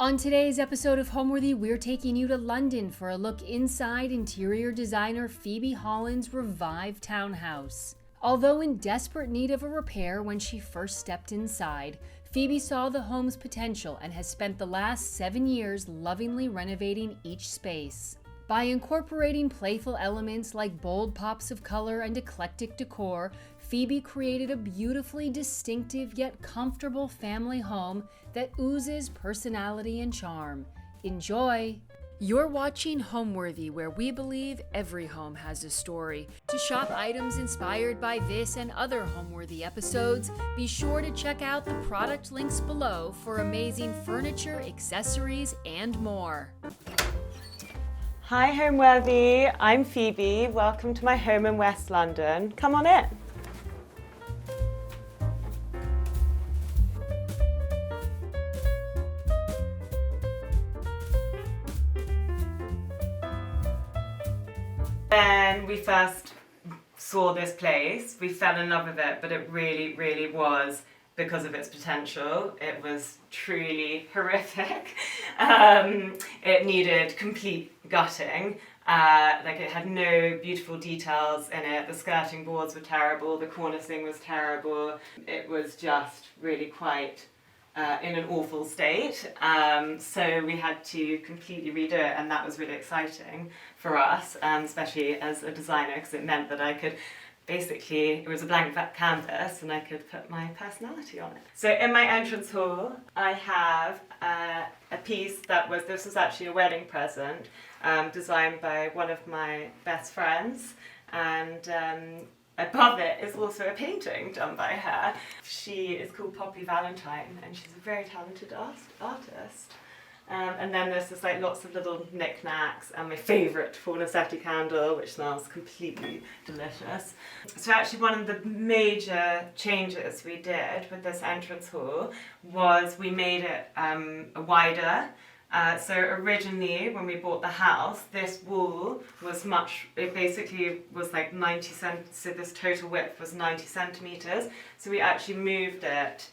On today's episode of Homeworthy, we're taking you to London for a look inside interior designer Phoebe Holland's revived townhouse. Although in desperate need of a repair when she first stepped inside, Phoebe saw the home's potential and has spent the last 7 years lovingly renovating each space. By incorporating playful elements like bold pops of color and eclectic decor, Phoebe created a beautifully distinctive yet comfortable family home that oozes personality and charm. Enjoy! You're watching Homeworthy, where we believe every home has a story. To shop items inspired by this and other Homeworthy episodes, be sure to check out the product links below for amazing furniture, accessories, and more. Hi Homeworthy, I'm Phoebe. Welcome to my home in West London. Come on in. When we first saw this place, we fell in love with it, but it really was because of its potential. It was truly horrific. It needed complete gutting. It had no beautiful details in it. The skirting boards were terrible. The cornicing was terrible. It was just really quite in an awful state. So we had to completely redo it, and that was really exciting for us, especially as a designer, because it meant that I could basically, it was a blank canvas and I could put my personality on it. So in my entrance hall, I have a piece this was actually a wedding present designed by one of my best friends, and above it is also a painting done by her. She is called Poppy Valentine and she's a very talented artist. And then there's just lots of little knickknacks and my favourite Fornasetti candle, which smells completely delicious. So actually one of the major changes we did with this entrance hall was we made it wider. So originally when we bought the house, this wall was it basically was 90 centimetres, so this total width was 90 centimetres. So we actually moved it.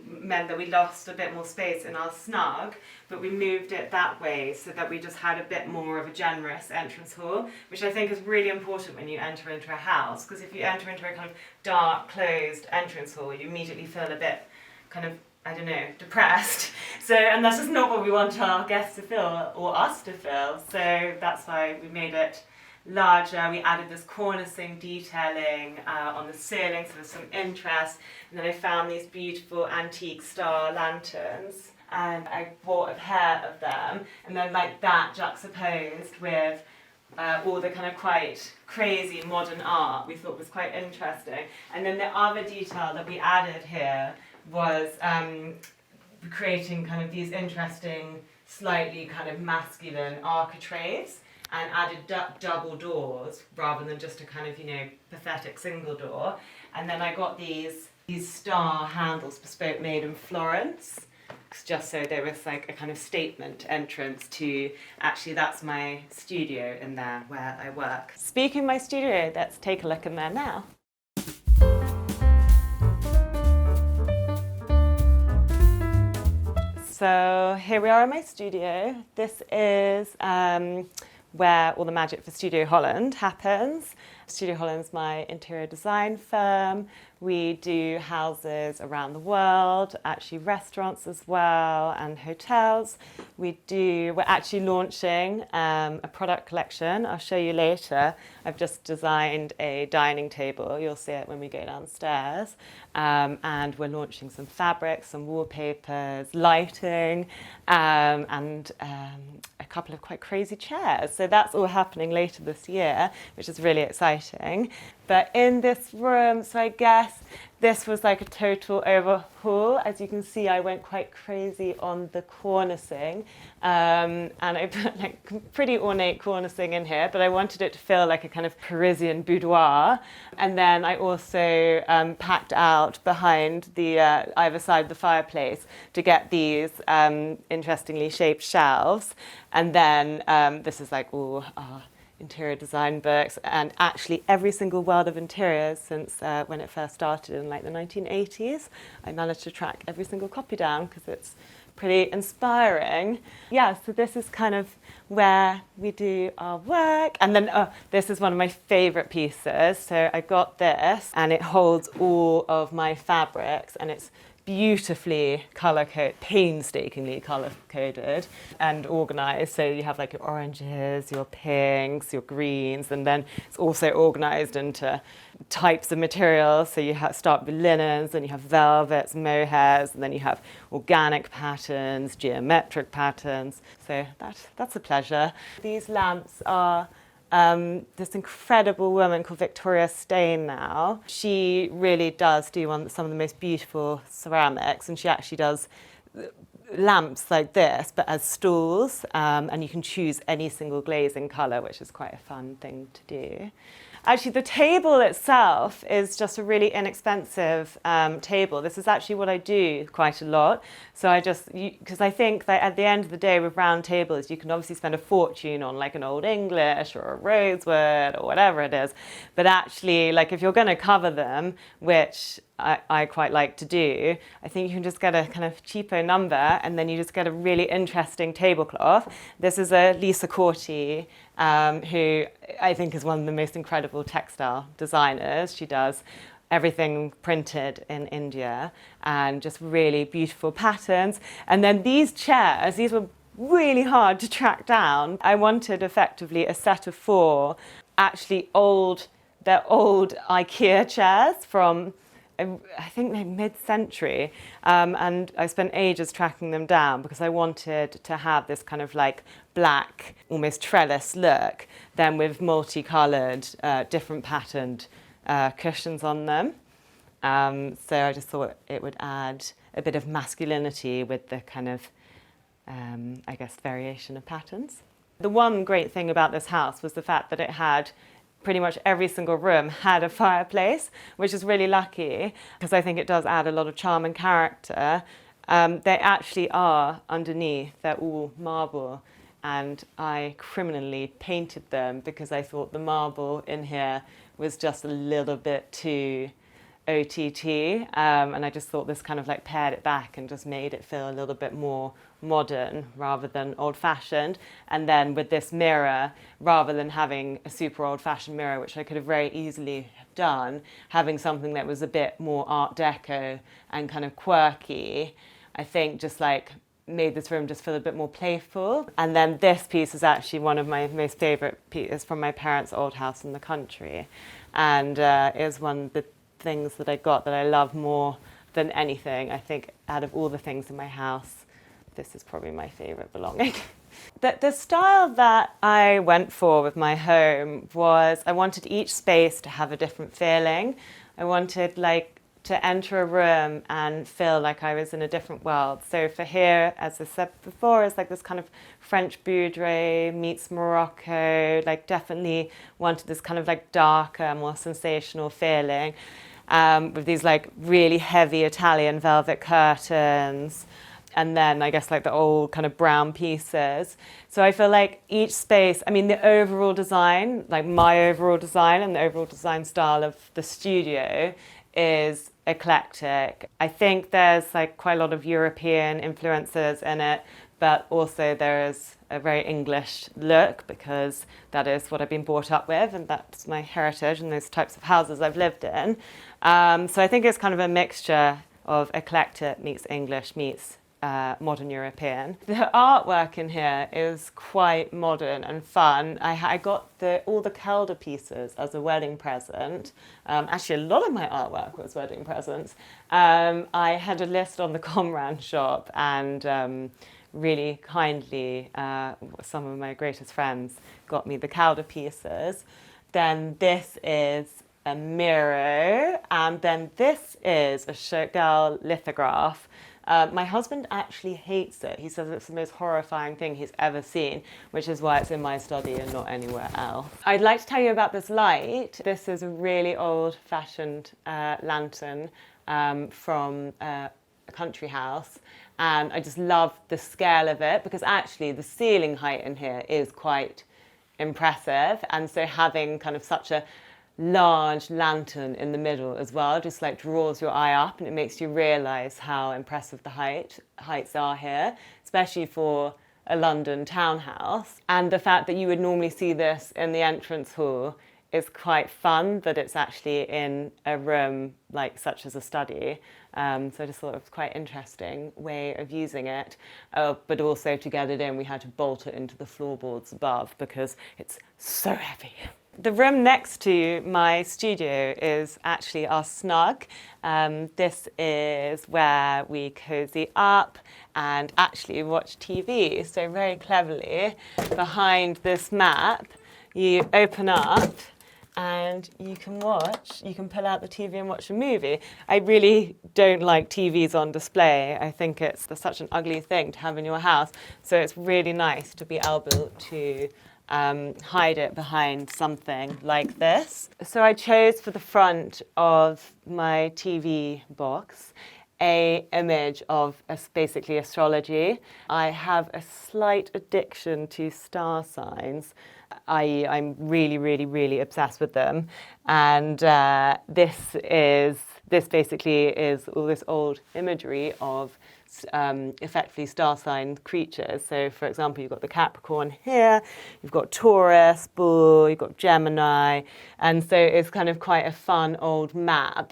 Meant that we lost a bit more space in our snug, but we moved it that way so that we just had a bit more of a generous entrance hall, which I think is really important when you enter into a house, because if you enter into a kind of dark, closed entrance hall, you immediately feel a bit kind of, depressed. So, and that's just not what we want our guests to feel, or us to feel, so that's why we made it larger. We added this cornicing detailing on the ceiling, so there's some interest. And then I found these beautiful antique star lanterns, and I bought a pair of them, and then that juxtaposed with all the kind of quite crazy modern art we thought was quite interesting. And then the other detail that we added here was creating kind of these interesting, slightly kind of masculine architraves, and added double doors rather than just a kind of, pathetic single door. And then I got these star handles bespoke made in Florence, just so there was a kind of statement entrance to, actually that's my studio in there where I work. Speaking of my studio, let's take a look in there now. So here we are in my studio. This is where all the magic for Studio Holland happens. Studio Holland's my interior design firm. We do houses around the world, actually restaurants as well, and hotels. We're actually launching a product collection. I'll show you later. I've just designed a dining table. You'll see it when we go downstairs. And we're launching some fabrics, some wallpapers, lighting, and a couple of quite crazy chairs. So that's all happening later this year, which is really exciting. But in this room, so I guess this was a total overhaul. As you can see, I went quite crazy on the cornicing, and I put pretty ornate cornicing in here, but I wanted it to feel like a kind of Parisian boudoir. And then I also packed out behind the either side of the fireplace to get these interestingly shaped shelves. And then this is all our interior design books, and actually every single world of interiors since when it first started in the 1980s. I managed to track every single copy down because it's pretty inspiring. Yeah, so this is kind of where we do our work. And then this is one of my favorite pieces. So I got this, and it holds all of my fabrics, and it's beautifully painstakingly color-coded and organized. So you have like your oranges, your pinks, your greens, and then it's also organized into types of materials. So you start with linens, and you have velvets, mohairs, and then you have organic patterns, geometric patterns. So that's a pleasure. These lamps are this incredible woman called Victoria Stain now. She really does do some of the most beautiful ceramics, and she actually does lamps like this, but as stools, and you can choose any single glazing colour, which is quite a fun thing to do. Actually, the table itself is just a really inexpensive table. This is actually what I do quite a lot. So because I think that at the end of the day with round tables, you can obviously spend a fortune on like an Old English or a rosewood or whatever it is. But actually, like if you're going to cover them, which I quite like to do, I think you can just get a kind of cheapo number, and then you just get a really interesting tablecloth. This is a Lisa Corti, who I think is one of the most incredible textile designers. She does everything printed in India and just really beautiful patterns. And then these chairs, these were really hard to track down. I wanted effectively a set of 4 actually they're old IKEA chairs from I think they're mid-century, and I spent ages tracking them down because I wanted to have this kind of like black, almost trellis look, then with multicoloured, different patterned cushions on them. So I just thought it would add a bit of masculinity with the kind of, I guess, variation of patterns. The one great thing about this house was the fact that it had pretty much every single room had a fireplace, which is really lucky because I think it does add a lot of charm and character. They actually are underneath, they're all marble, and I criminally painted them because I thought the marble in here was just a little bit too OTT, and I just thought this kind of like pared it back and just made it feel a little bit more modern rather than old-fashioned. And then with this mirror, rather than having a super old-fashioned mirror, which I could have very easily done, having something that was a bit more Art Deco and kind of quirky, I think just like made this room just feel a bit more playful. And then this piece is actually one of my most favourite pieces from my parents' old house in the country, and is one of the things that I got that I love more than anything. I think out of all the things in my house, this is probably my favourite belonging. The style that I went for with my home was I wanted each space to have a different feeling. I wanted like to enter a room and feel like I was in a different world. So for here, as I said before, it's like this kind of French boudoir meets Morocco, like definitely wanted this kind of like darker, more sensational feeling, with these like really heavy Italian velvet curtains. And then I guess like the old kind of brown pieces. So I feel like each space, I mean the overall design, like my overall design and the overall design style of the studio is eclectic. I think there's like quite a lot of European influences in it, but also there is a very English look because that is what I've been brought up with and that's my heritage and those types of houses I've lived in. So I think it's kind of a mixture of eclectic meets English meets modern European. The artwork in here is quite modern and fun. I got all the Calder pieces as a wedding present. Actually, a lot of my artwork was wedding presents. I had a list on the Comran shop and really kindly some of my greatest friends got me the Calder pieces. Then this is a Miro, and then this is a Chagall lithograph. My husband actually hates it. He says it's the most horrifying thing he's ever seen, which is why it's in my study and not anywhere else. I'd like to tell you about this light. This is a really old-fashioned lantern from a country house, and I just love the scale of it because actually the ceiling height in here is quite impressive, and so having kind of such a large lantern in the middle as well, just like draws your eye up, and it makes you realise how impressive the heights are here, especially for a London townhouse. And the fact that you would normally see this in the entrance hall is quite fun, that it's actually in a room like such as a study. So I just thought it was quite interesting way of using it. But also to get it in, we had to bolt it into the floorboards above because it's so heavy. The room next to my studio is actually our Snug. This is where we cozy up and actually watch TV. So very cleverly, behind this map, you open up and you can pull out the TV and watch a movie. I really don't like TVs on display. I think it's such an ugly thing to have in your house. So it's really nice to be able to hide it behind something like this. So I chose for the front of my TV box a image of basically astrology. I have a slight addiction to star signs, i.e. I'm really, really, really obsessed with them. And this basically is all this old imagery of effectively star sign creatures. So for example, you've got the Capricorn here, you've got Taurus, Bull, you've got Gemini, and so it's kind of quite a fun old map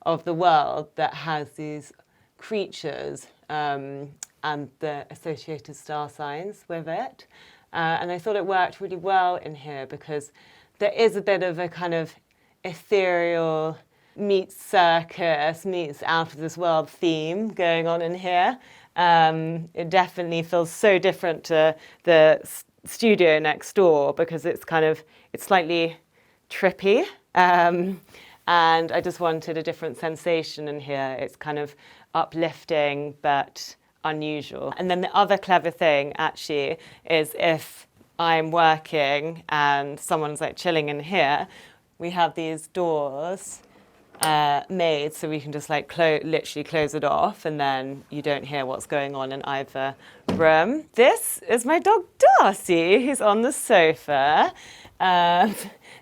of the world that has these creatures and the associated star signs with it. And I thought it worked really well in here because there is a bit of a kind of ethereal meets circus, meets out of this world theme going on in here. It definitely feels so different to the studio next door because it's slightly trippy. And I just wanted a different sensation in here. It's kind of uplifting but unusual. And then the other clever thing actually is if I'm working and someone's like chilling in here, we have these doors made so we can just like literally close it off and then you don't hear what's going on in either room. This is my dog Darcy, who's on the sofa.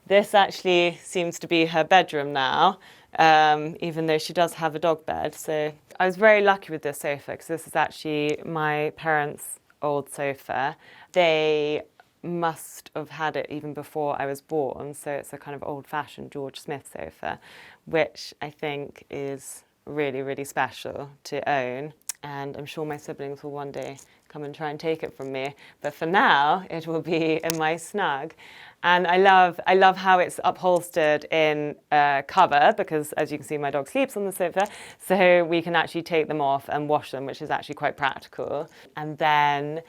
This actually seems to be her bedroom now, even though she does have a dog bed. So I was very lucky with this sofa because this is actually my parents' old sofa. They must have had it even before I was born, so it's a kind of old-fashioned George Smith sofa, which I think is really, really special to own. And I'm sure my siblings will one day come and try and take it from me. But for now, it will be in my Snug. And I love how it's upholstered in a cover because, as you can see, my dog sleeps on the sofa. So we can actually take them off and wash them, which is actually quite practical. And then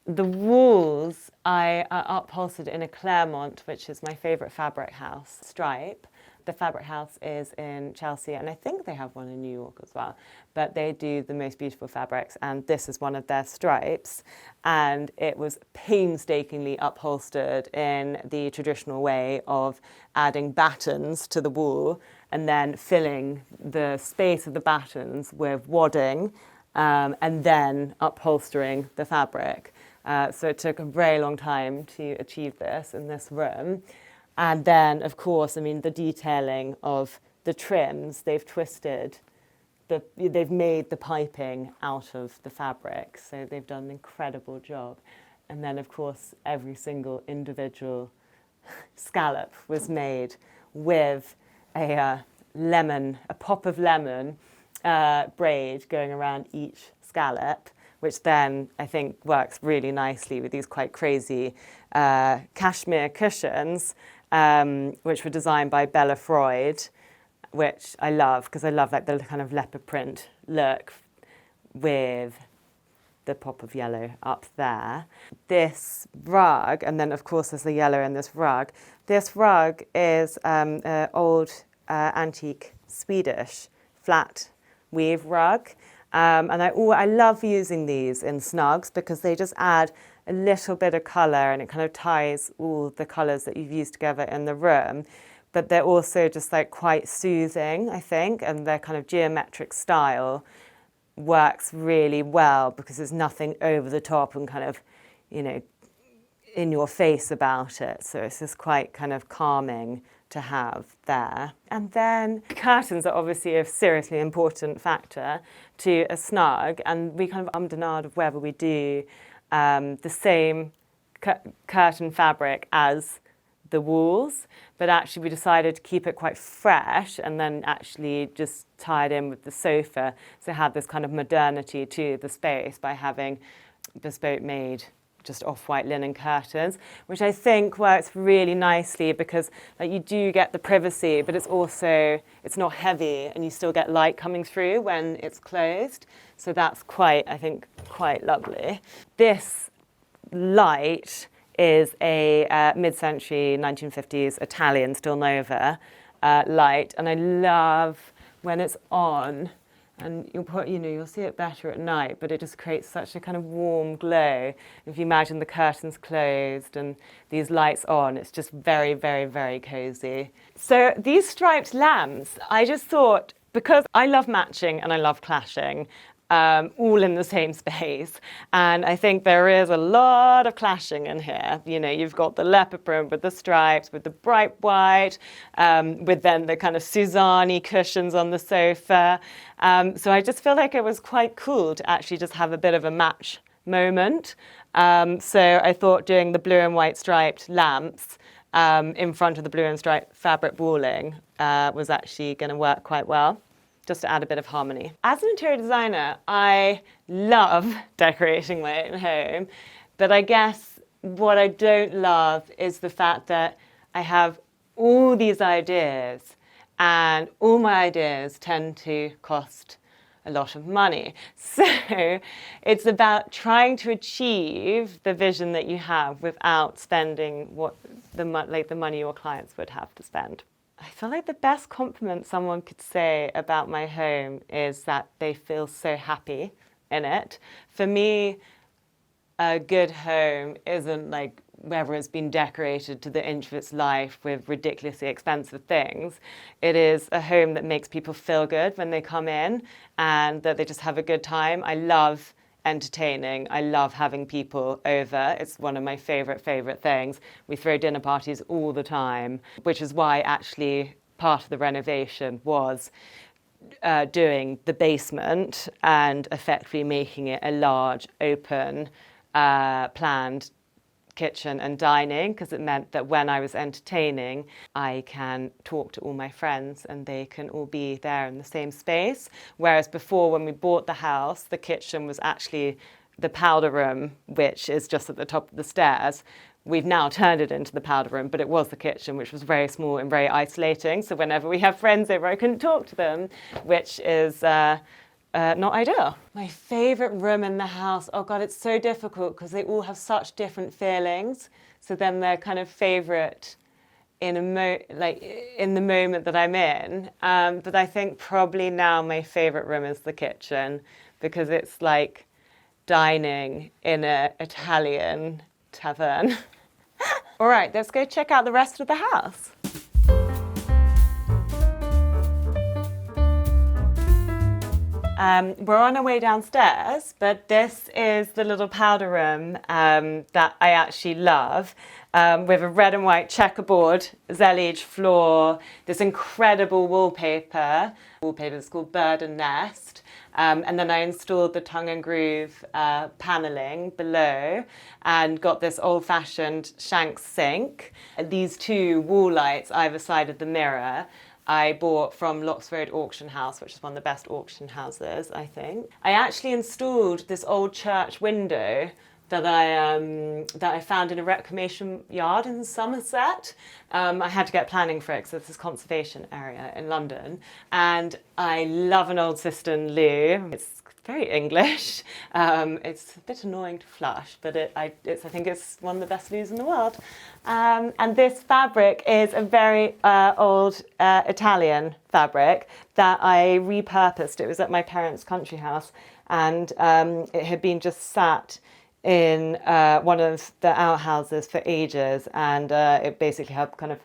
the walls are upholstered in a Claremont, which is my favourite fabric house, Stripe. The fabric house is in Chelsea, and I think they have one in New York as well. But they do the most beautiful fabrics, and this is one of their stripes. And it was painstakingly upholstered in the traditional way of adding battens to the wall and then filling the space of the battens with wadding and then upholstering the fabric. So it took a very long time to achieve this in this room. And then, of course, I mean, the detailing of the trims, they've twisted, they've made the piping out of the fabric. So they've done an incredible job. And then, of course, every single individual scallop was made with a pop of lemon braid going around each scallop, which then I think works really nicely with these quite crazy cashmere cushions, which were designed by Bella Freud, which I love because I love like the kind of leopard print look with the pop of yellow up there. This rug, and then of course there's the yellow in this rug. This rug is an old antique Swedish flat weave rug. And I love using these in Snugs because they just add a little bit of colour and it kind of ties all the colours that you've used together in the room. But they're also just like quite soothing, I think, and their kind of geometric style works really well because there's nothing over the top and kind of, you know, in your face about it. So it's just quite kind of calming to have there. And then curtains are obviously a seriously important factor to a snug, and we kind of ummed and ahed of whether we do the same curtain fabric as the walls, but actually we decided to keep it quite fresh and then actually just tie it in with the sofa, so had this kind of modernity to the space by having bespoke made just off-white linen curtains, which I think works really nicely because like, you do get the privacy, but it's not heavy and you still get light coming through when it's closed. So that's I think quite lovely. This light is a mid-century 1950s Italian Stilnova light, and I love when it's on. And you'll see it better at night, but it just creates such a kind of warm glow. If you imagine the curtains closed and these lights on, it's just very, very, very cozy. So these striped lamps, I just thought, because I love matching and I love clashing, all in the same space. And I think there is a lot of clashing in here. You've got the leopard print with the stripes, with the bright white, with then the kind of Suzanne cushions on the sofa. So I just feel like it was quite cool to actually just have a bit of a match moment. So I thought doing the blue and white striped lamps in front of the blue and striped fabric walling was actually going to work quite well, just to add a bit of harmony. As an interior designer, I love decorating my own home, but I guess what I don't love is the fact that I have all these ideas and all my ideas tend to cost a lot of money. So it's about trying to achieve the vision that you have without spending the money your clients would have to spend. I feel like the best compliment someone could say about my home is that they feel so happy in it. For me, a good home isn't like whether it's been decorated to the inch of its life with ridiculously expensive things. It is a home that makes people feel good when they come in and that they just have a good time. I love entertaining. I love having people over. It's one of my favorite things. We throw dinner parties all the time, which is why actually part of the renovation was doing the basement and effectively making it a large, open, planned kitchen and dining, because it meant that when I was entertaining, I can talk to all my friends and they can all be there in the same space. Whereas before, when we bought the house, the kitchen was actually the powder room, which is just at the top of the stairs. We've now turned it into the powder room, but it was the kitchen, which was very small and very isolating. So whenever we have friends over, I couldn't talk to them, which is not ideal. My favourite room in the house, oh God, it's so difficult because they all have such different feelings. So then they're kind of favourite in the moment that I'm in. But I think probably now my favourite room is the kitchen because it's like dining in an Italian tavern. All right, let's go check out the rest of the house. We're on our way downstairs, but this is the little powder room that I actually love, with a red and white checkerboard Zellage floor, this incredible wallpaper. Wallpaper is called Bird and Nest. And then I installed the tongue and groove paneling below and got this old-fashioned Shanks sink. These two wall lights either side of the mirror I bought from Locks Road Auction House, which is one of the best auction houses, I think. I actually installed this old church window that I found in a reclamation yard in Somerset. I had to get planning for it because it's this conservation area in London. And I love an old cistern loo. It's very English. It's a bit annoying to flush, but I think it's one of the best loos in the world. And this fabric is a very old Italian fabric that I repurposed. It was at my parents' country house, and it had been just sat in one of the outhouses for ages, and it basically had kind of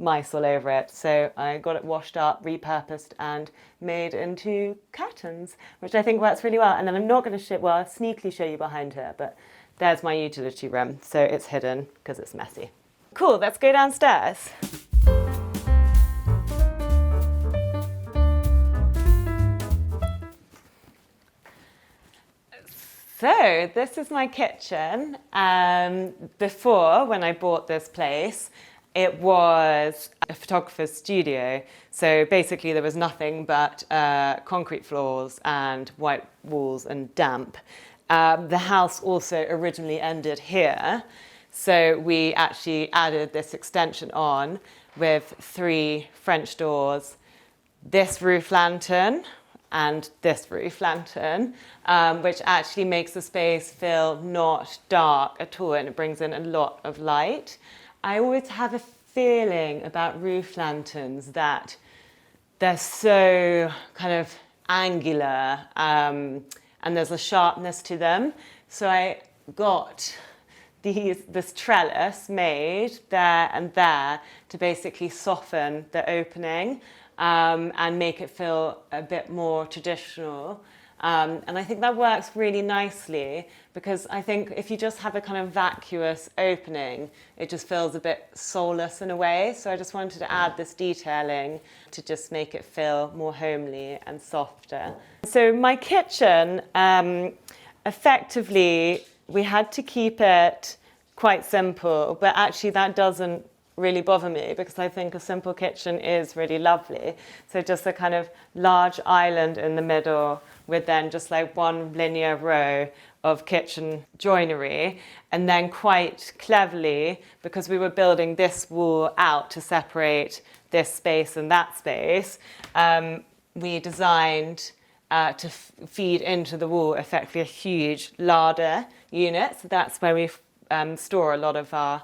mice all over it. So I got it washed up, repurposed, and made into curtains, which I think works really well. And then I'm not going to sneakily show you behind here, but there's my utility room. So it's hidden because it's messy. Cool, let's go downstairs. So this is my kitchen. Before, when I bought this place, it was a photographer's studio. So basically there was nothing but concrete floors and white walls and damp. The house also originally ended here. So we actually added this extension on with 3 French doors, this roof lantern, and this roof lantern, which actually makes the space feel not dark at all, and it brings in a lot of light. I always have a feeling about roof lanterns that they're so kind of angular, and there's a sharpness to them. So I got this trellis made there and there to basically soften the opening, and make it feel a bit more traditional. And I think that works really nicely, because I think if you just have a kind of vacuous opening, it just feels a bit soulless in a way. So I just wanted to add this detailing to just make it feel more homely and softer. So my kitchen, effectively, we had to keep it quite simple, but actually that doesn't really bother me, because I think a simple kitchen is really lovely. So just a kind of large island in the middle with then just like one linear row of kitchen joinery. And then quite cleverly, because we were building this wall out to separate this space and that space, we designed to feed into the wall effectively a huge larder unit. So that's where we store a lot of our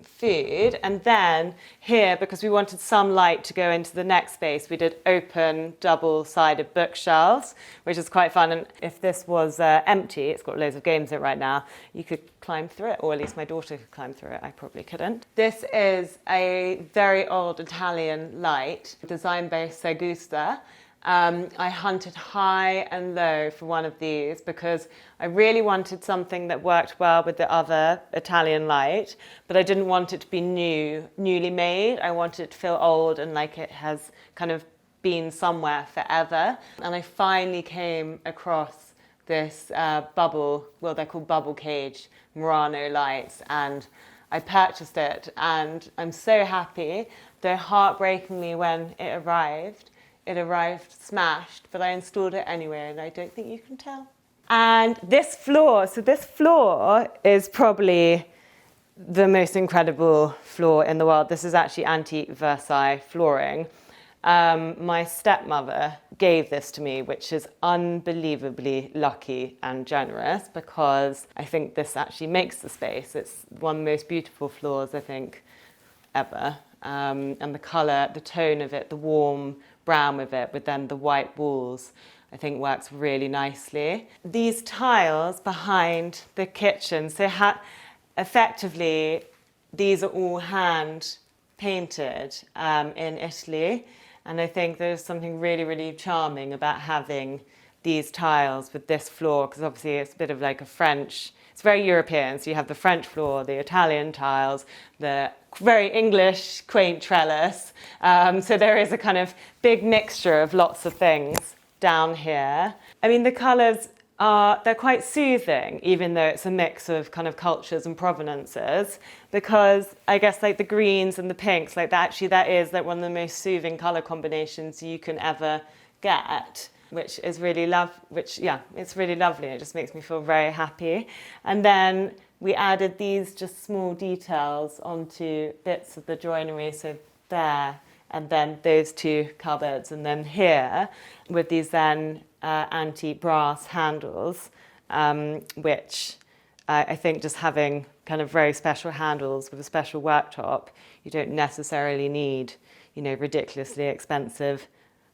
food. And then here, because we wanted some light to go into the next space, we did open double-sided bookshelves, which is quite fun. And if this was empty, it's got loads of games in it right now, you could climb through it, or at least my daughter could climb through it. I probably couldn't. This is a very old Italian light designed by Segusta. I hunted high and low for one of these because I really wanted something that worked well with the other Italian light, but I didn't want it to be newly made. I wanted it to feel old and like it has kind of been somewhere forever. And I finally came across this bubble, well, they're called bubble cage Murano lights, and I purchased it, and I'm so happy, though heartbreakingly when it arrived smashed, but I installed it anyway, and I don't think you can tell. And this floor is probably the most incredible floor in the world. This is actually antique Versailles flooring. My stepmother gave this to me, which is unbelievably lucky and generous, because I think this actually makes the space. It's one of the most beautiful floors, I think, ever. And the colour, the tone of it, the warm brown with it, with then the white walls, I think works really nicely. These tiles behind the kitchen, so effectively these are all hand painted in Italy, and I think there's something really, really charming about having these tiles with this floor, because obviously it's a bit of like a French, it's very European, so you have the French floor, the Italian tiles, the very English quaint trellis. So there is a kind of big mixture of lots of things down here. I mean, the colours they're quite soothing, even though it's a mix of kind of cultures and provenances, because I guess like the greens and the pinks, like that is like one of the most soothing colour combinations you can ever get, which is really it's really lovely. It just makes me feel very happy. And then we added these just small details onto bits of the joinery, so there, and then those 2 cupboards, and then here with these then antique brass handles, which I think just having kind of very special handles with a special worktop, you don't necessarily need, ridiculously expensive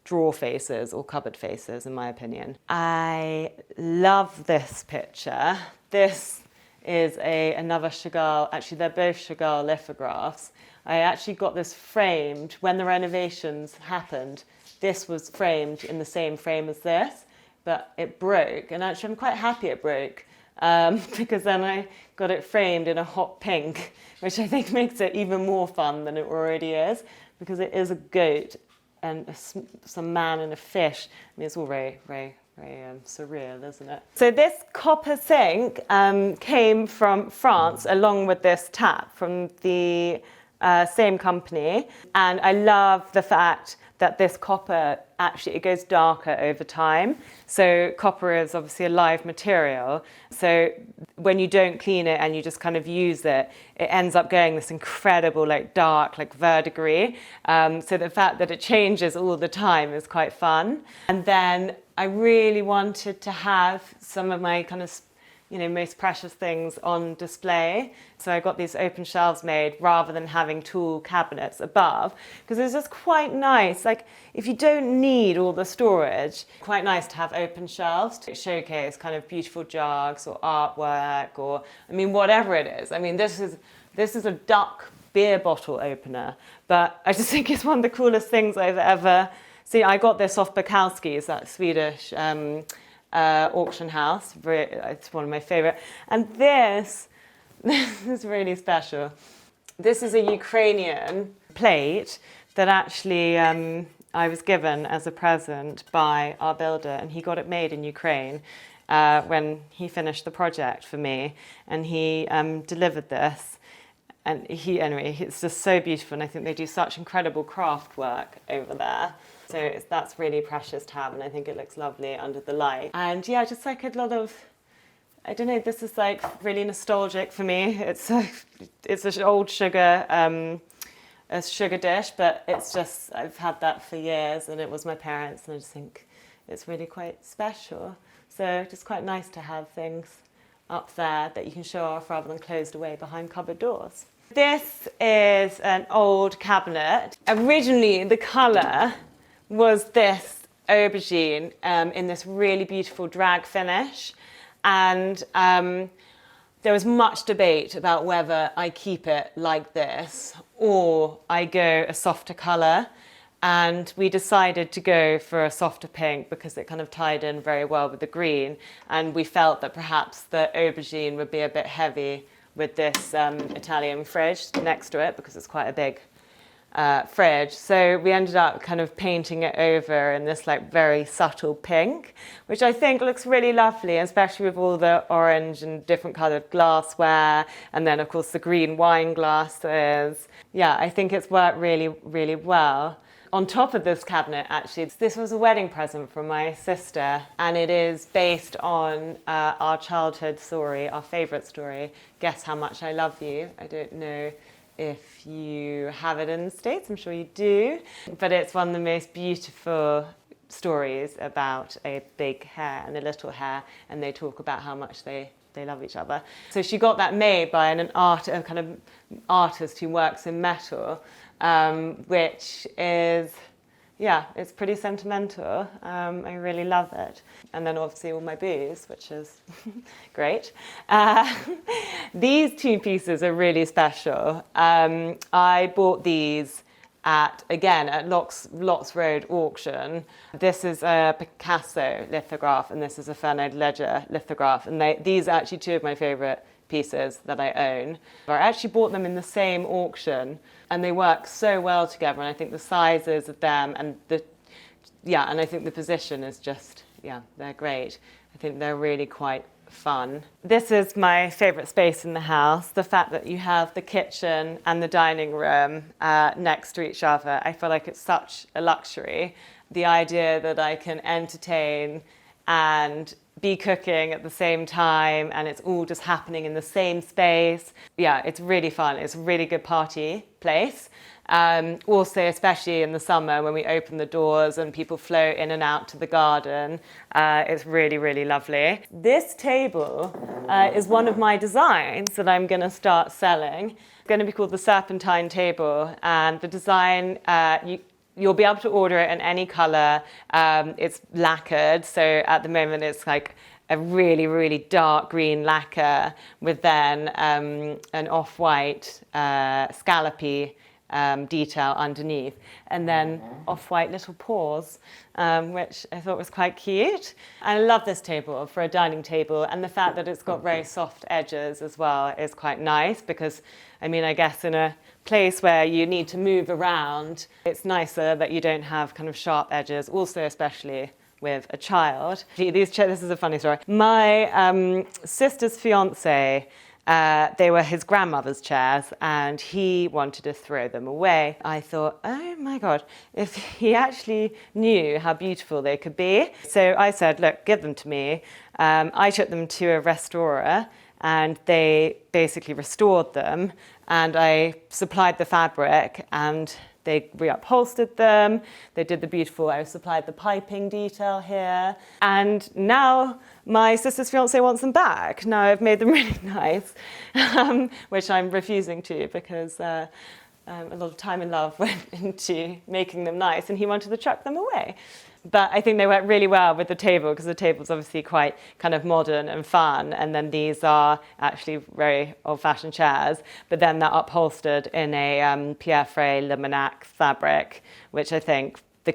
drawer faces or cupboard faces, in my opinion. I love this picture. This is another Chagall, actually they're both Chagall lithographs. I actually got this framed when the renovations happened. This was framed in the same frame as this, but it broke, and actually I'm quite happy it broke, because then I got it framed in a hot pink, which I think makes it even more fun than it already is, because it is a goat and some man and a fish. I mean, it's all very, very, very surreal, isn't it? So this copper sink came from France along with this tap from the same company. And I love the fact that this copper, actually, it goes darker over time. So copper is obviously a live material. So when you don't clean it and you just kind of use it, it ends up going this incredible, like dark, like verdigris. So the fact that it changes all the time is quite fun. And then I really wanted to have some of my kind of most precious things on display. So I got these open shelves made rather than having tall cabinets above, because it's just quite nice. Like if you don't need all the storage, quite nice to have open shelves to showcase kind of beautiful jugs or artwork or, whatever it is. This is a duck beer bottle opener, but I just think it's one of the coolest things I've ever seen. I got this off Bukowski's, that Swedish auction house. It's one of my favorite. And this is really special. This is a Ukrainian plate that actually I was given as a present by our builder, and he got it made in Ukraine when he finished the project for me, and he delivered this. And it's just so beautiful, and I think they do such incredible craft work over there. So that's really precious to have, and I think it looks lovely under the light. And yeah, just like a lot of, I don't know, this is like really nostalgic for me. It's an old sugar, a sugar dish, but it's just, I've had that for years, and it was my parents', and I just think it's really quite special. So just quite nice to have things up there that you can show off rather than closed away behind cupboard doors. This is an old cabinet. Originally, the colour was this aubergine in this really beautiful drag finish. And there was much debate about whether I keep it like this or I go a softer colour. And we decided to go for a softer pink because it kind of tied in very well with the green. And we felt that perhaps the aubergine would be a bit heavy with this Italian fridge next to it, because it's quite a big fridge. So we ended up kind of painting it over in this like very subtle pink, which I think looks really lovely, especially with all the orange and different coloured glassware. And then of course the green wine glasses. Yeah, I think it's worked really, really well. On top of this cabinet, actually, this was a wedding present from my sister, and it is based on our childhood story, our favourite story, Guess How Much I Love You. I don't know if you have it in the States, I'm sure you do, but it's one of the most beautiful stories about a big hare and a little hare, and they talk about how much they love each other. So she got that made by a kind of artist who works in metal, which is, yeah, it's pretty sentimental. I really love it. And then obviously all my booze, which is great. These two pieces are really special. I bought these at Locks Road auction. This is a Picasso lithograph, and this is a Fernand Ledger lithograph. And these are actually two of my favourite pieces that I own. I actually bought them in the same auction, and they work so well together. And I think the sizes of them and and I think the position is just, they're great. I think they're really quite fun. This is my favourite space in the house. The fact that you have the kitchen and the dining room next to each other, I feel like it's such a luxury. The idea that I can entertain and be cooking at the same time, and it's all just happening in the same space. Yeah, it's really fun. It's a really good party place. Also, especially in the summer when we open the doors and people flow in and out to the garden, it's really, really lovely. This table is one of my designs that I'm going to start selling. It's going to be called the Serpentine Table, and the design, you'll be able to order it in any colour. It's lacquered, so at the moment it's like a really, really dark green lacquer with then an off-white scallopy detail underneath, and then off-white little paws, which I thought was quite cute. And I love this table for a dining table, and the fact that it's got very soft edges as well is quite nice, because I guess in a place where you need to move around, it's nicer that you don't have kind of sharp edges, also especially with a child. This is a funny story. My sister's fiance, they were his grandmother's chairs and he wanted to throw them away. I thought, oh my God, if he actually knew how beautiful they could be. So I said, look, give them to me. I took them to a restorer and they basically restored them, and I supplied the fabric and they reupholstered them. They did the beautiful, I supplied the piping detail here. And now my sister's fiance wants them back. Now I've made them really nice, which I'm refusing to because a lot of time and love went into making them nice, and he wanted to chuck them away. But I think they went really well with the table because the table's obviously quite kind of modern and fun. And then these are actually very old-fashioned chairs, but then they're upholstered in a Pierre Frey Lemonac fabric, which I think the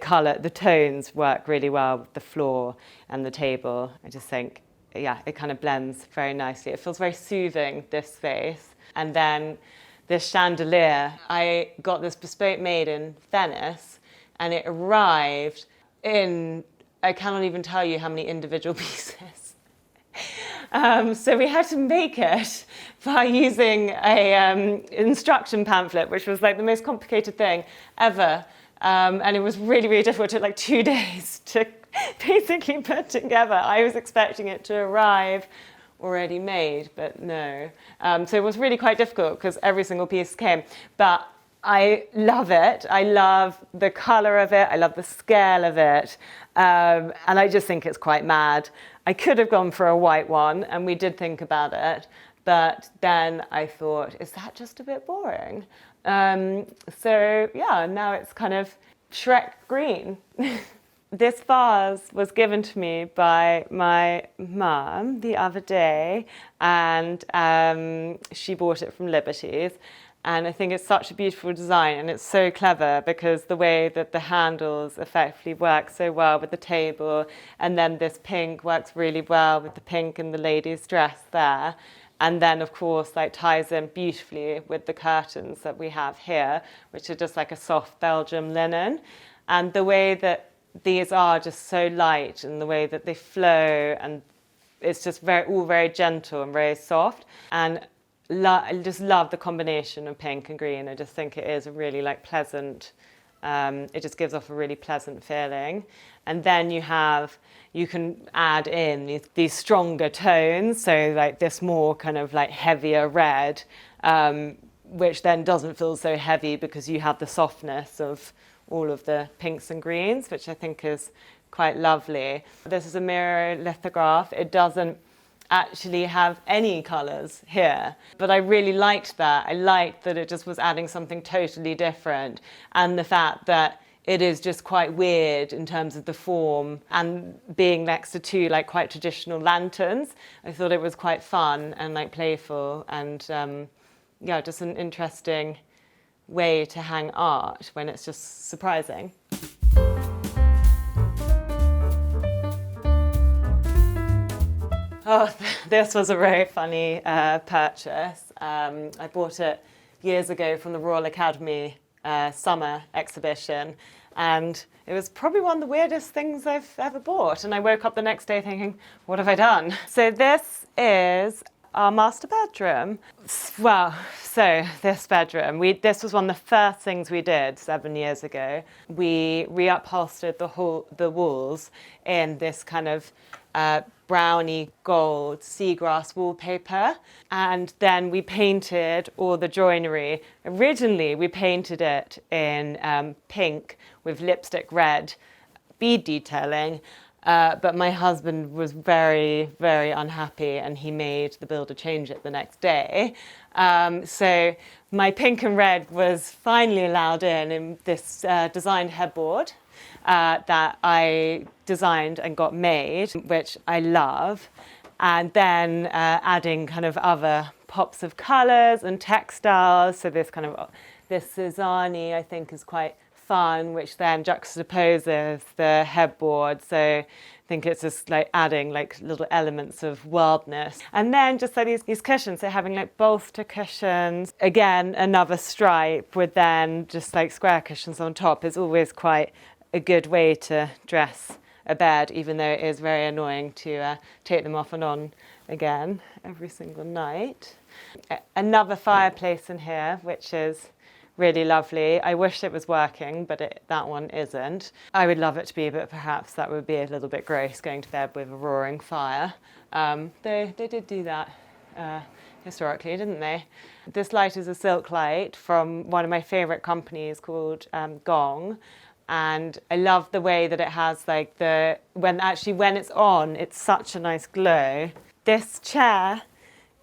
tones work really well with the floor and the table. I just think, yeah, it kind of blends very nicely. It feels very soothing, this space. And then this chandelier, I got this bespoke made in Venice, and it arrived in, I cannot even tell you how many individual pieces. So we had to make it by using a instruction pamphlet, which was like the most complicated thing ever. And it was really, really difficult. It took like 2 days to basically put together. I was expecting it to arrive already made, but no. So it was really quite difficult because every single piece came. But I love it. I love the colour of it. I love the scale of it. And I just think it's quite mad. I could have gone for a white one, and we did think about it. But then I thought, is that just a bit boring? So yeah, now it's kind of Shrek green. This vase was given to me by my mum the other day, and she bought it from Liberty's. And I think it's such a beautiful design, and it's so clever because the way that the handles effectively work so well with the table, and then this pink works really well with the pink in the lady's dress there. And then, of course, like ties in beautifully with the curtains that we have here, which are just like a soft Belgium linen. And the way that these are just so light, and the way that they flow, and it's just all very gentle and very soft. And I just love the combination of pink and green. I just think it is a really like pleasant, it just gives off a really pleasant feeling. And then you can add in these stronger tones, so like this more kind of like heavier red, which then doesn't feel so heavy because you have the softness of all of the pinks and greens, which I think is quite lovely. This is a mirror lithograph. It doesn't actually have any colours here, but I really liked that. I liked that it just was adding something totally different, and the fact that it is just quite weird in terms of the form, and being next to two like quite traditional lanterns. I thought it was quite fun and like playful, and yeah, just an interesting way to hang art when it's just surprising. Oh, this was a very funny purchase. I bought it years ago from the Royal Academy summer exhibition, and it was probably one of the weirdest things I've ever bought. And I woke up the next day thinking, what have I done? So this is our master bedroom. Well, so this bedroom, this was one of the first things we did 7 years ago. We reupholstered the walls in this kind of browny gold seagrass wallpaper, and then we painted all the joinery. Originally we painted it in pink with lipstick red bead detailing, but my husband was very, very unhappy, and he made the builder change it the next day. So my pink and red was finally allowed in this designed headboard that I designed and got made, which I love. And then adding kind of other pops of colours and textiles. So this Cezanne, I think, is quite fun, which then juxtaposes the headboard. So I think it's just like adding like little elements of wildness. And then just like these cushions, so having like bolster cushions, again, another stripe with then just like square cushions on top is always quite a good way to dress a bed, even though it is very annoying to take them off and on again every single night. Another fireplace in here, which is really lovely. I wish it was working, but that one isn't. I would love it to be, but perhaps that would be a little bit gross, going to bed with a roaring fire. They did do that historically, didn't they? This light is a silk light from one of my favourite companies called Gong. And I love the way that it has like when it's on, it's such a nice glow. This chair,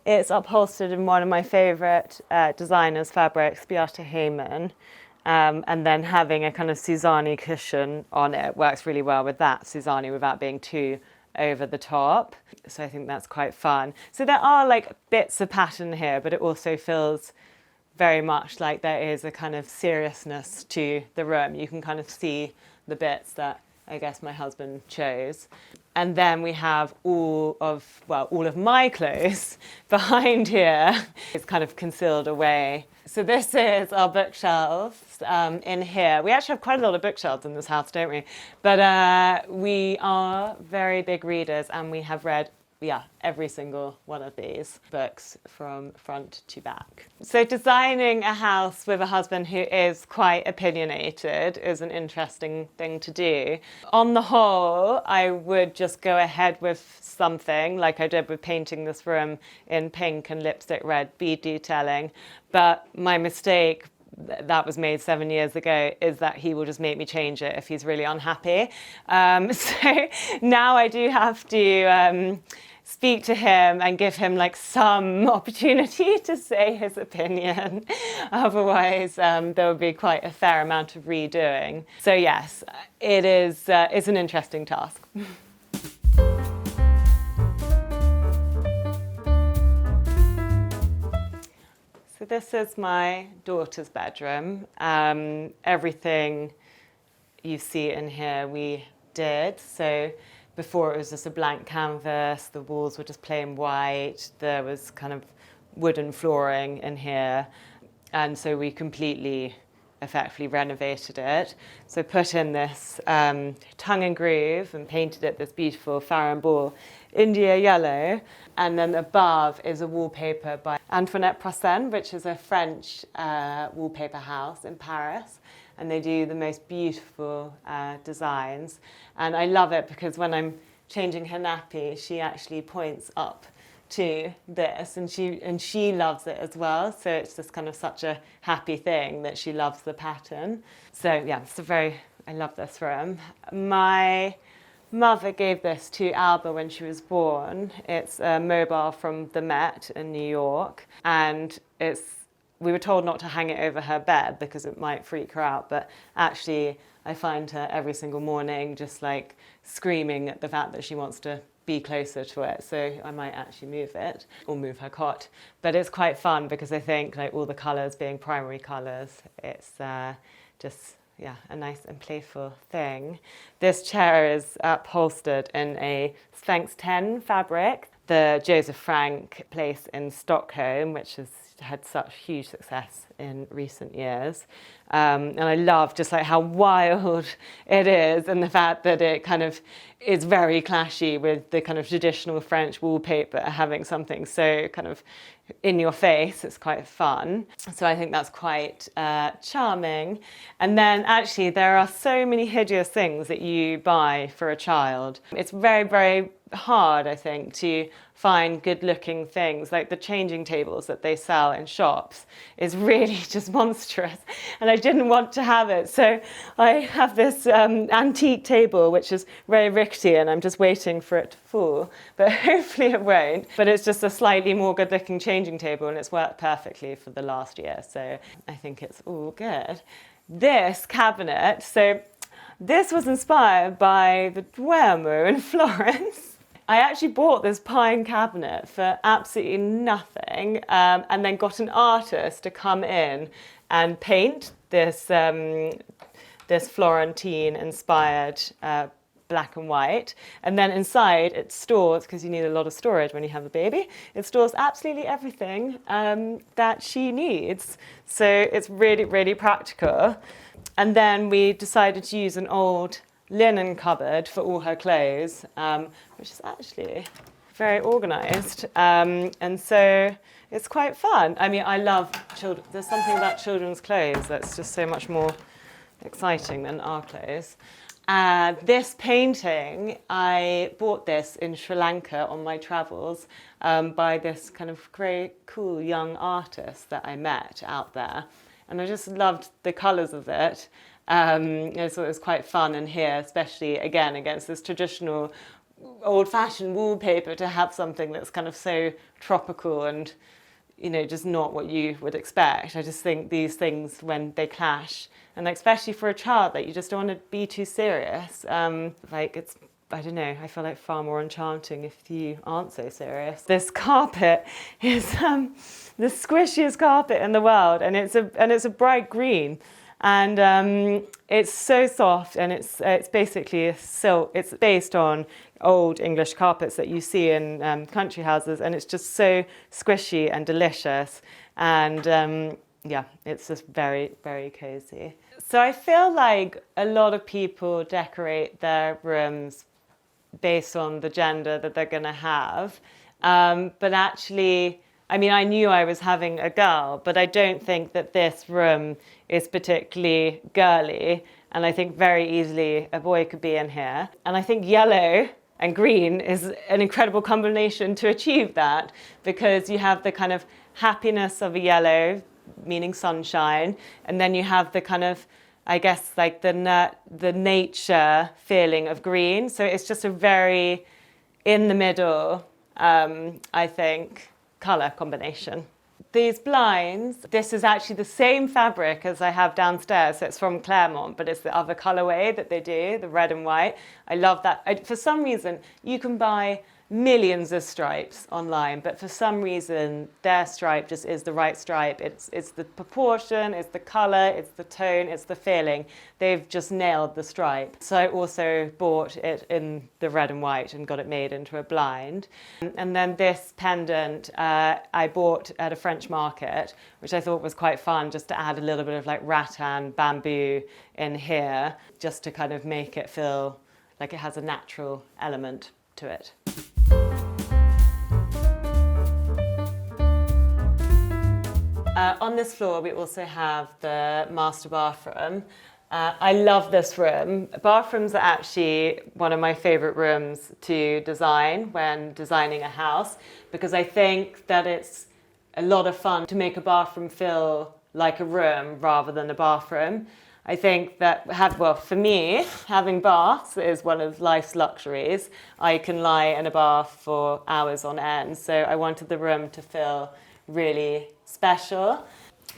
it's upholstered in one of my favourite designers' fabrics, Beata Heyman, and then having a kind of Suzanne cushion on it works really well with that Suzanne without being too over the top. So I think that's quite fun. So there are like bits of pattern here, but it also feels very much like there is a kind of seriousness to the room. You can kind of see the bits that I guess my husband chose. And then we have all of my clothes behind here. It's kind of concealed away. So this is our bookshelves in here. We actually have quite a lot of bookshelves in this house, don't we? But we are very big readers, and we have read every single one of these books from front to back. So designing a house with a husband who is quite opinionated is an interesting thing to do. On the whole, I would just go ahead with something like I did with painting this room in pink and lipstick red bead detailing. But my mistake that was made 7 years ago is that he will just make me change it if he's really unhappy. So now I do have to speak to him and give him like some opportunity to say his opinion. Otherwise, there would be quite a fair amount of redoing. So yes, it is. It's an interesting task. So this is my daughter's bedroom. Everything you see in here we did. So before it was just a blank canvas, the walls were just plain white, there was kind of wooden flooring in here, and so we completely effectively renovated it. So put in this tongue and groove and painted it this beautiful Farrow Ball India yellow, and then above is a wallpaper by Antoinette Prossen, which is a French wallpaper house in Paris. And they do the most beautiful designs. And I love it because when I'm changing her nappy, she actually points up to this, and she loves it as well. So it's just kind of such a happy thing that she loves the pattern. So yeah, I love this room. My mother gave this to Alba when she was born. It's a mobile from the Met in New York, and we were told not to hang it over her bed because it might freak her out, but actually I find her every single morning just like screaming at the fact that she wants to be closer to it. So I might actually move it or move her cot. But it's quite fun because I think like all the colours being primary colours, it's just a nice and playful thing. This chair is upholstered in a Sphinx 10 fabric, the Joseph Frank place in Stockholm, which has had such huge success in recent years. And I love just like how wild it is, and the fact that it kind of is very clashy with the kind of traditional French wallpaper having something so kind of in your face. It's quite fun. So I think that's quite charming. And then actually there are so many hideous things that you buy for a child. It's very, very hard, I think, to find good-looking things. Like the changing tables that they sell in shops is really just monstrous, and I didn't want to have it. So I have this antique table which is very rickety, and I'm just waiting for it to fall, but hopefully it won't. But it's just a slightly more good-looking changing table, and it's worked perfectly for the last year, so I think it's all good. This cabinet, so this was inspired by the Duomo in Florence. I actually bought this pine cabinet for absolutely nothing, and then got an artist to come in and paint this Florentine-inspired black and white. And then inside it stores, because you need a lot of storage when you have a baby, it stores absolutely everything that she needs. So it's really, really practical. And then we decided to use an old linen cupboard for all her clothes, which is actually very organised. And so it's quite fun. I mean, I love children. There's something about children's clothes that's just so much more exciting than our clothes. This painting, I bought this in Sri Lanka on my travels by this kind of very cool young artist that I met out there. And I just loved the colours of it. I thought it was quite fun in here, especially, again, against this traditional old-fashioned wallpaper, to have something that's kind of so tropical and, just not what you would expect. I just think these things, when they clash, and especially for a child, you just don't want to be too serious. It's, I don't know, I feel like far more enchanting if you aren't so serious. This carpet is the squishiest carpet in the world, and it's a bright green. And it's so soft, and it's basically a silk. It's based on old English carpets that you see in country houses, and it's just so squishy and delicious. And it's just very, very cozy. So I feel like a lot of people decorate their rooms based on the gender that they're going to have. But actually, I mean, I knew I was having a girl, but I don't think that this room is particularly girly. And I think very easily a boy could be in here. And I think yellow and green is an incredible combination to achieve that, because you have the kind of happiness of a yellow, meaning sunshine, and then you have the kind of, I guess, like the nature feeling of green. So it's just a very in the middle, I think, colour combination. These blinds, this is actually the same fabric as I have downstairs. So it's from Claremont, but it's the other colourway that they do, the red and white. I love that. For some reason, you can buy millions of stripes online, but for some reason their stripe just is the right stripe. It's the proportion, it's the colour, it's the tone, it's the feeling. They've just nailed the stripe. So I also bought it in the red and white and got it made into a blind. And then this pendant I bought at a French market, which I thought was quite fun, just to add a little bit of like rattan bamboo in here, just to kind of make it feel like it has a natural element to it. On this floor, we also have the master bathroom. I love this room. Bathrooms are actually one of my favourite rooms to design when designing a house, because I think that it's a lot of fun to make a bathroom feel like a room rather than a bathroom. I think that, for me, having baths is one of life's luxuries. I can lie in a bath for hours on end, so I wanted the room to feel really special.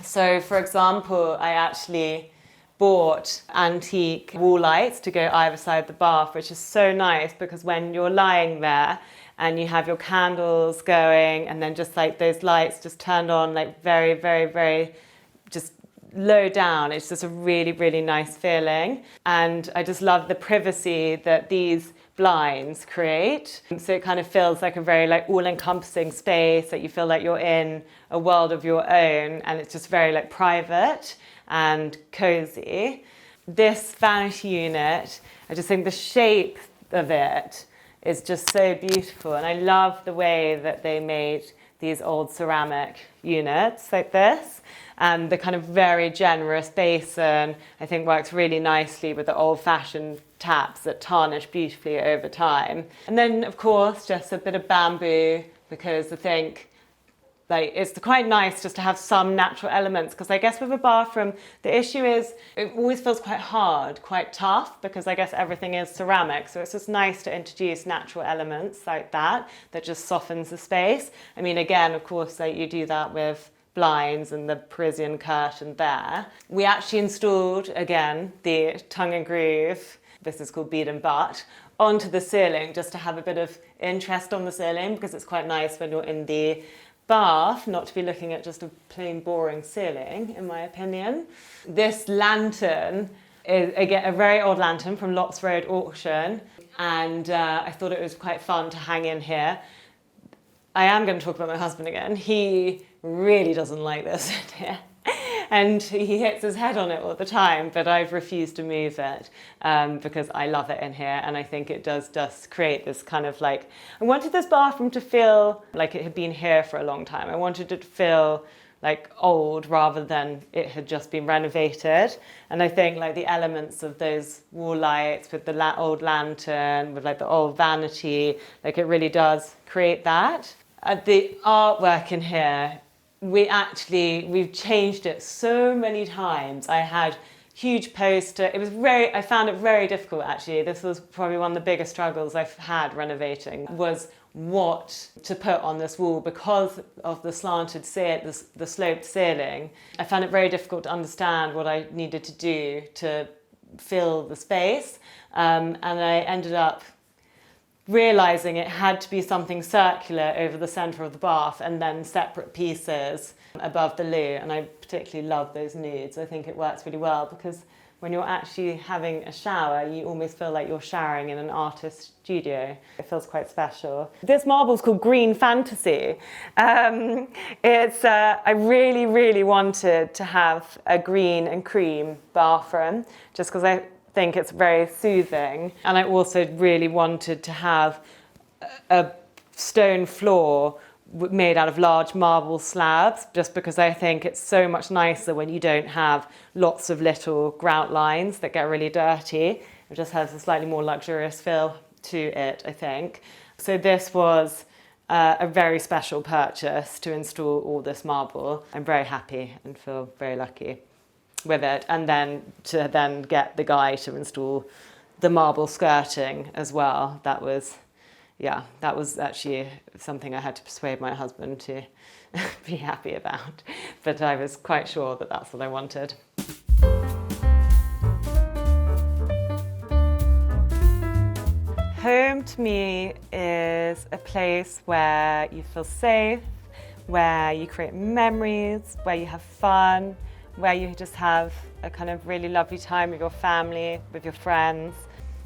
So, for example, I actually bought antique wall lights to go either side the bath, which is so nice, because when you're lying there and you have your candles going, and then just like those lights just turned on like very, very, very just low down, it's just a really, really nice feeling. And I just love the privacy that these blinds create. So it kind of feels like a very like all-encompassing space, that you feel like you're in a world of your own, and it's just very like private and cozy. This vanity unit, I just think the shape of it is just so beautiful, and I love the way that they made these old ceramic units like this. And the kind of very generous basin, I think, works really nicely with the old-fashioned taps that tarnish beautifully over time. And then, of course, just a bit of bamboo, because I think it's quite nice just to have some natural elements, because I guess with a bathroom, the issue is it always feels quite hard, quite tough, because I guess everything is ceramic. So it's just nice to introduce natural elements like that just softens the space. I mean, again, of course, you do that with blinds and the Parisian curtain there. We actually installed, again, the tongue and groove, this is called bead and butt, onto the ceiling, just to have a bit of interest on the ceiling, because it's quite nice when you're in the bath not to be looking at just a plain boring ceiling, in my opinion. This lantern is, again, a very old lantern from Locks Road auction, and I thought it was quite fun to hang in here. I am going to talk about my husband again. He really doesn't like this in here. and he hits his head on it all the time, but I've refused to move it because I love it in here, and I think it does just create this kind of like, I wanted this bathroom to feel like it had been here for a long time. I wanted it to feel like old rather than it had just been renovated. And I think like the elements of those wall lights with the old lantern, with like the old vanity, like it really does create that. The artwork in here, we've changed it so many times. I had huge poster. I found it very difficult actually. This was probably one of the biggest struggles I've had renovating, was what to put on this wall because of the slanted the sloped ceiling. I found it very difficult to understand what I needed to do to fill the space, and I ended up realizing it had to be something circular over the center of the bath and then separate pieces above the loo. And I particularly love those nudes. I think it works really well because when you're actually having a shower, you almost feel like you're showering in an artist's studio. It feels quite special. This marble's called Green Fantasy. I really, really wanted to have a green and cream bathroom just because I think it's very soothing. And I also really wanted to have a stone floor made out of large marble slabs, just because I think it's so much nicer when you don't have lots of little grout lines that get really dirty. It just has a slightly more luxurious feel to it, I think. So this was a very special purchase to install all this marble. I'm very happy and feel very lucky with it. And then to get the guy to install the marble skirting as well, that was actually something I had to persuade my husband to be happy about. But I was quite sure that that's what I wanted. Home to me is a place where you feel safe, where you create memories, where you have fun, where you just have a kind of really lovely time with your family, with your friends.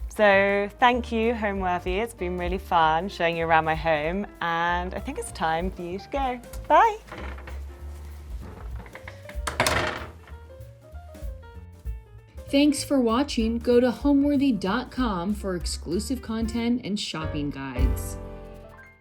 So thank you, Homeworthy. It's been really fun showing you around my home, and I think it's time for you to go. Bye. Thanks for watching. Go to homeworthy.com for exclusive content and shopping guides.